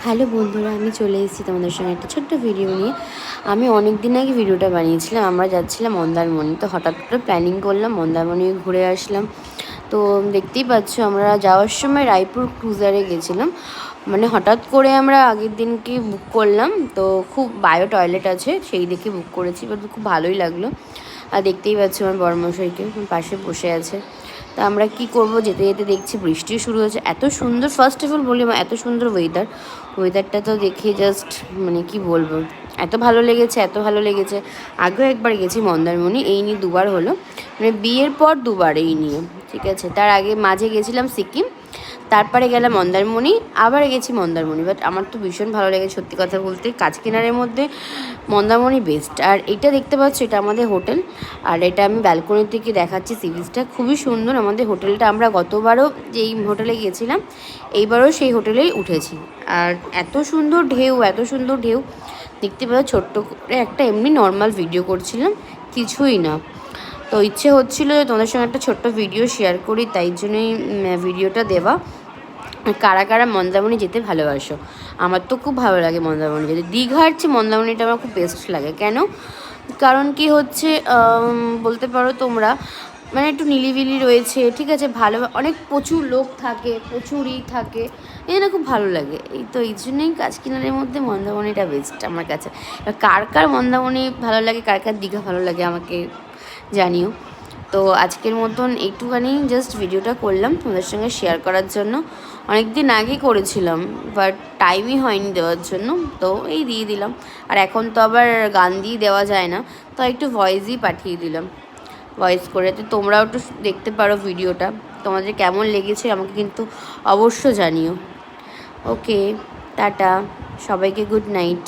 Hello বন্ধুরা, আমি চলে এসেছি তোমাদের সঙ্গে একটা ছোট্ট ভিডিও নিয়ে। আমি অনেক দিন আগে ভিডিওটা বানিয়েছিলাম। আমরা যাচ্ছিলাম মন্দারমণি, তো হঠাৎ করে প্ল্যানিং করলাম মন্দারমণি ঘুরে আসলাম। তো দেখতেই পাচ্ছ আমরা যাওয়ার সময় রায়পুর ক্রুজারে গেছিলাম। মানে হঠাৎ করে আমরা আগের দিনকে বুক করলাম, তো খুব বায়ো টয়লেট আছে সেই দেখে বুক করেছি, বাট খুব ভালোই লাগলো। আর দেখতেই পাচ্ছ আমার বড়মশাইকে পাশে বসে আছে। তা আমরা কি করব, যেতে যেতে দেখছি বৃষ্টিও শুরু হয়েছে। এত সুন্দর, ফার্স্ট অফ অল বলি, এত সুন্দর ওয়েদারটা তো দেখে জাস্ট মানে কি বলবো, এত ভালো লেগেছে, এত ভালো লেগেছে। আগেও একবার গেছি মন্দারমণি, এই নিয়ে দুবার হলো, মানে বিয়ের পর দুবার এই নিয়ে, ঠিক আছে। তার আগে মাঝে গেছিলাম সিকিম, তারপরে গেলাম মন্দারমণি, আবার গেছি মন্দারমণি। বাট আমার তো ভীষণ ভালো লেগেছে সত্যি কথা বলতে। কাছকিনারের মধ্যে মন্দারমণি বেস্ট। আর এটা দেখতে পাচ্ছ, এটা আমাদের হোটেল, আর এটা আমি ব্যালকনি থেকে দেখাচ্ছি সি বিচটা, খুবই সুন্দর আমাদের হোটেলটা। আমরা গতবারও যেই হোটেলে গেছিলাম, এইবারও সেই হোটেলেই উঠেছি। আর এত সুন্দর ঢেউ, এত সুন্দর ঢেউ দেখতে পাচ্ছ। ছোট্ট করে একটা এমনি নর্মাল ভিডিও করছিলাম, কিছুই না। তো ইচ্ছে হচ্ছিলো যে তোমাদের সঙ্গে একটা ছোট্ট ভিডিও শেয়ার করি, তাই জন্যই ভিডিওটা দেওয়া। কারা কারা মন্দারমণি যেতে ভালোবাসো? আমার তো খুব ভালো লাগে মন্দারমণি যেতে। দীঘার চেয়ে মন্দারমণিটা আমার খুব বেস্ট লাগে। কেন? কারণ কি হচ্ছে, বলতে পারো তোমরা, মানে একটু নিলিবিলি রয়েছে, ঠিক আছে, ভালো, অনেক প্রচুর লোক থাকে, প্রচুরই থাকে, এই না খুব ভালো লাগে। এই তো এই জন্যই কাছকিনারের মধ্যে মন্দারমণিটা বেস্ট আমার কাছে। এবার কার কার মন্দারমণি ভালো লাগে, কার কার দীঘা ভালো লাগে আমাকে জানিও। তো আজকের মতন একটুখানি জাস্ট ভিডিওটা করলাম তোমাদের সঙ্গে শেয়ার করার জন্য। অনেক দিন আগে করেছিলাম, বাট টাইমই হয়নি দেওয়ার জন্য, তো এই দিয়ে দিলাম। আর এখন তো আবার গান দিয়ে দেওয়া যায় না, তো একটু ভয়েসই পাঠিয়ে দিলাম, ভয়েস করে। তো তোমরাও একটু দেখতে পারো ভিডিওটা, তোমাদের কেমন লেগেছে আমাকে কিন্তু অবশ্য জানিও। ওকে, টাটা, সবাইকে গুড নাইট।